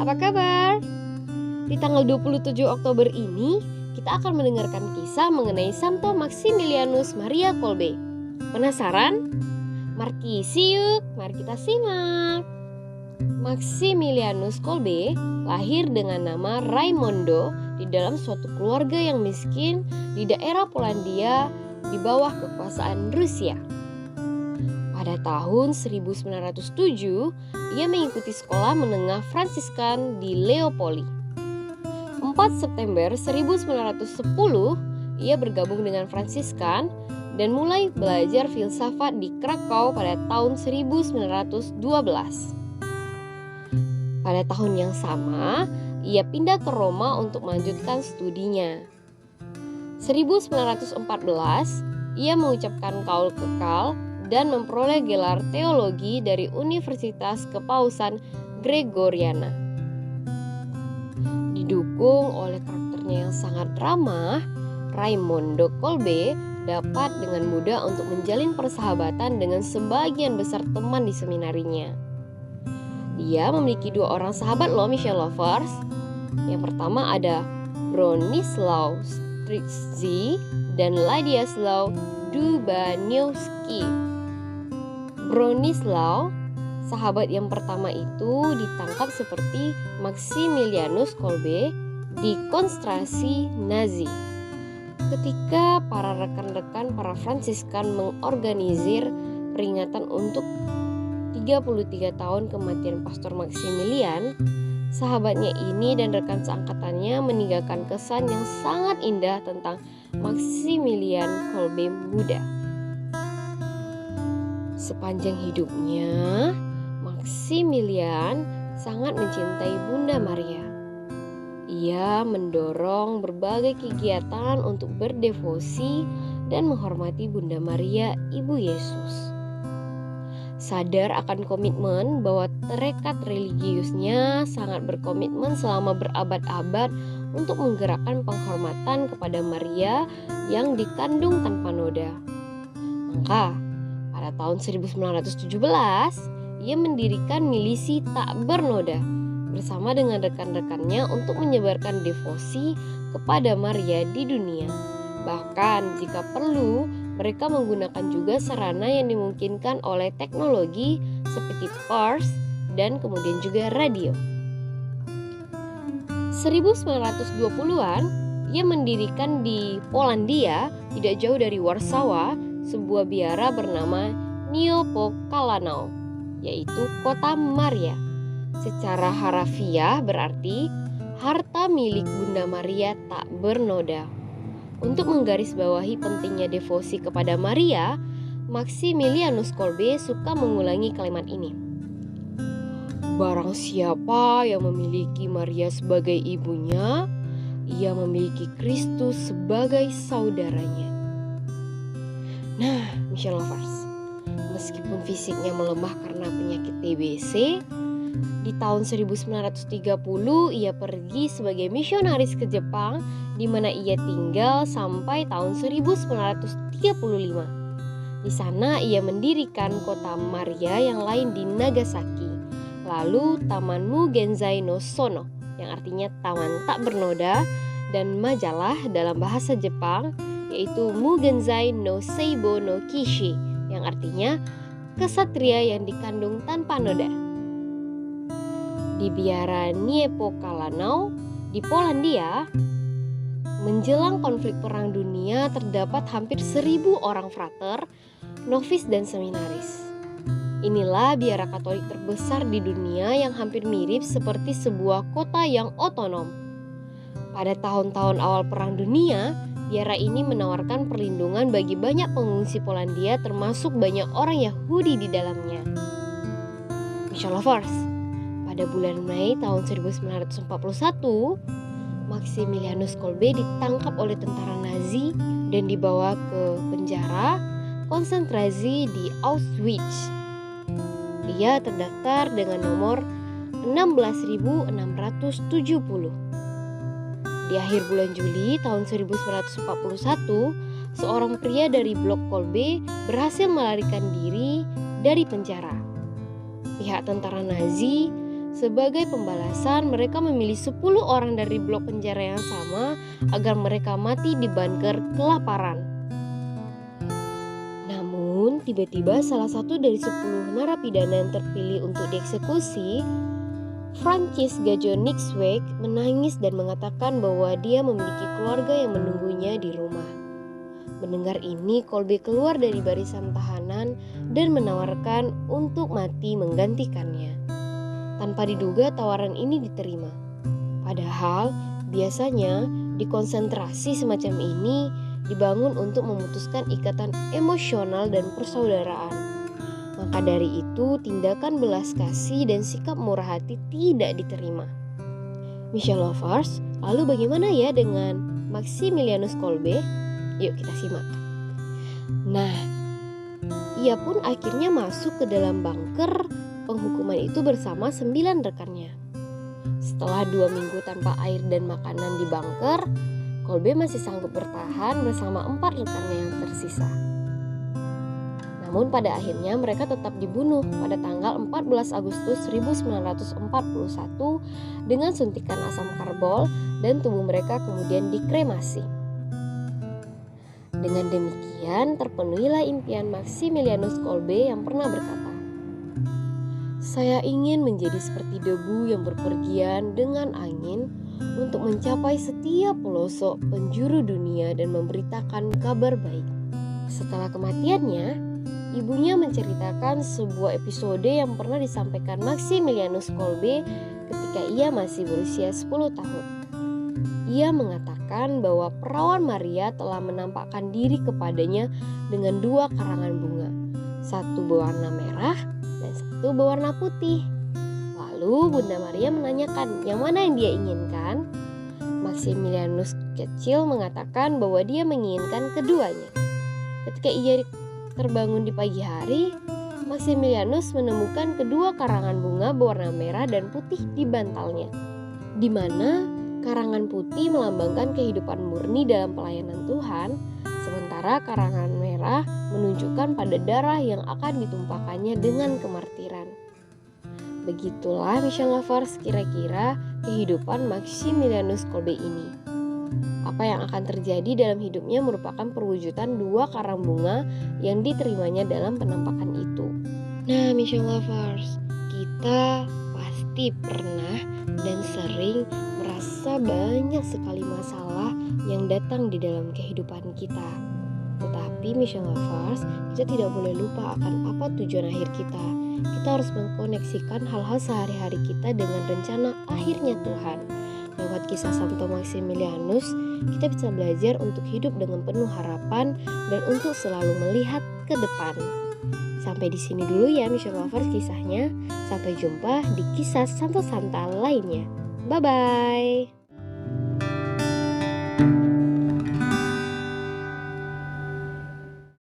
apa kabar? Di tanggal 27 Oktober ini, kita akan mendengarkan kisah mengenai Santo Maximilianus Maria Kolbe. Penasaran? Markisi yuk, mari kita simak. Maximilianus Kolbe lahir dengan nama Raimondo di dalam suatu keluarga yang miskin di daerah Polandia di bawah kekuasaan Rusia. Pada tahun 1907, ia mengikuti sekolah menengah Fransiskan di Leopoli. 4 September 1910, ia bergabung dengan Fransiskan dan mulai belajar filsafat di Krakow pada tahun 1912. Pada tahun yang sama, ia pindah ke Roma untuk melanjutkan studinya. 1914, ia mengucapkan kaul kekal dan memperoleh gelar teologi dari Universitas Kepausan Gregoriana. Didukung oleh karakternya yang sangat ramah, Raimondo Kolbe dapat dengan mudah untuk menjalin persahabatan dengan sebagian besar teman di seminarinya. Dia memiliki 2 orang sahabat loh, Michelle Lovers. Yang pertama ada Bronislaw Strizzi dan Ladislaw Dubaniewski. Bronislaw, sahabat yang pertama itu ditangkap seperti Maximilianus Kolbe di konsentrasi Nazi. Ketika para rekan-rekan para Fransiskan mengorganisir peringatan untuk 33 tahun kematian Pastor Maximilian, sahabatnya ini dan rekan seangkatannya meninggalkan kesan yang sangat indah tentang Maximilian Kolbe muda. Sepanjang hidupnya, Maximilian sangat mencintai Bunda Maria. Ia mendorong berbagai kegiatan untuk berdevosi dan menghormati Bunda Maria, Ibu Yesus. Sadar akan komitmen bahwa tekad religiusnya sangat berkomitmen selama berabad-abad untuk menggerakkan penghormatan kepada Maria yang dikandung tanpa noda. Maka, pada tahun 1917, ia mendirikan milisi tak bernoda bersama dengan rekan-rekannya untuk menyebarkan devosi kepada Maria di dunia. Bahkan jika perlu, mereka menggunakan juga sarana yang dimungkinkan oleh teknologi seperti pers dan kemudian juga radio. 1920-an, ia mendirikan di Polandia, tidak jauh dari Warsawa, sebuah biara bernama Niepokalanów, yaitu kota Maria. Secara harafiah berarti harta milik Bunda Maria tak bernoda. Untuk menggarisbawahi pentingnya devosi kepada Maria, Maximilianus Kolbe suka mengulangi kalimat ini. Barang siapa yang memiliki Maria sebagai ibunya, ia memiliki Kristus sebagai saudaranya. Nah, Michelle Lovers, meskipun fisiknya melemah karena penyakit TBC, di tahun 1930 ia pergi sebagai misionaris ke Jepang, di mana ia tinggal sampai tahun 1935. Di sana ia mendirikan kota Maria yang lain di Nagasaki, lalu Taman Mugenzai no Sono, yang artinya taman tak bernoda, dan majalah dalam bahasa Jepang, yaitu Mugenzai no Seibo no Kishi, yang artinya kesatria yang dikandung tanpa noda. Di biara Niepokalanów di Polandia, menjelang konflik perang dunia terdapat hampir 1.000 orang frater, novis dan seminaris. Inilah biara Katolik terbesar di dunia yang hampir mirip seperti sebuah kota yang otonom. Pada tahun-tahun awal perang dunia, biara ini menawarkan perlindungan bagi banyak pengungsi Polandia, termasuk banyak orang Yahudi di dalamnya. Michelle Lovers, pada bulan Mei tahun 1941, Maximilianus Kolbe ditangkap oleh tentara Nazi dan dibawa ke penjara konsentrasi di Auschwitz. Ia terdaftar dengan nomor 16.670. Di akhir bulan Juli tahun 1941, seorang pria dari blok Kolbe berhasil melarikan diri dari penjara. Pihak tentara Nazi Sebagai pembalasan, mereka memilih 10 orang dari blok penjara yang sama agar mereka mati di bunker kelaparan. Namun, tiba-tiba salah satu dari 10 narapidana yang terpilih untuk dieksekusi, Francis Gajonixweg, menangis dan mengatakan bahwa dia memiliki keluarga yang menunggunya di rumah. Mendengar ini, Kolbe keluar dari barisan tahanan dan menawarkan untuk mati menggantikannya. Tanpa diduga tawaran ini diterima. Padahal biasanya di konsentrasi semacam ini dibangun untuk memutuskan ikatan emosional dan persaudaraan. Maka dari itu tindakan belas kasih dan sikap murah hati tidak diterima. Michel Lovers, lalu bagaimana ya dengan Maximilianus Kolbe? Yuk kita simak. Nah, ia pun akhirnya masuk ke dalam bunker penghukuman itu bersama 9 rekannya. Setelah 2 minggu tanpa air dan makanan di bunker, Kolbe masih sanggup bertahan bersama 4 rekannya yang tersisa. Namun pada akhirnya mereka tetap dibunuh pada tanggal 14 Agustus 1941 dengan suntikan asam karbol dan tubuh mereka kemudian dikremasi. Dengan demikian terpenuhilah impian Maximilianus Kolbe yang pernah berkata, "Saya ingin menjadi seperti debu yang berpergian dengan angin untuk mencapai setiap pelosok penjuru dunia dan memberitakan kabar baik." Setelah kematiannya, ibunya menceritakan sebuah episode yang pernah disampaikan Maximilianus Kolbe ketika ia masih berusia 10 tahun. Ia mengatakan bahwa perawan Maria telah menampakkan diri kepadanya dengan 2 karangan bunga, satu berwarna merah dan satu berwarna putih. Lalu Bunda Maria menanyakan yang mana yang dia inginkan. Maximilianus kecil mengatakan bahwa dia menginginkan keduanya. Ketika ia terbangun di pagi hari, Maximilianus menemukan kedua karangan bunga berwarna merah dan putih di bantalnya, di mana karangan putih melambangkan kehidupan murni dalam pelayanan Tuhan, sementara karangan merah menunjukkan pada darah yang akan ditumpahkannya dengan kemartiran. Begitulah Michel Lovers kira-kira kehidupan Maximilianus Kolbe ini. Apa yang akan terjadi dalam hidupnya merupakan perwujudan 2 karang bunga yang diterimanya dalam penampakan itu. Nah Michel Lovers, kita pasti pernah dan sering merasa banyak sekali masalah yang datang di dalam kehidupan kita. Tetapi Michel Lovers, kita tidak boleh lupa akan apa tujuan akhir kita. Kita harus mengkoneksikan hal-hal sehari-hari kita dengan rencana akhirnya Tuhan. Lewat kisah Santo Maximilianus, kita bisa belajar untuk hidup dengan penuh harapan dan untuk selalu melihat ke depan. Sampai di sini dulu ya Michel Lovers kisahnya. Sampai jumpa di kisah Santo Santa lainnya. Bye-bye.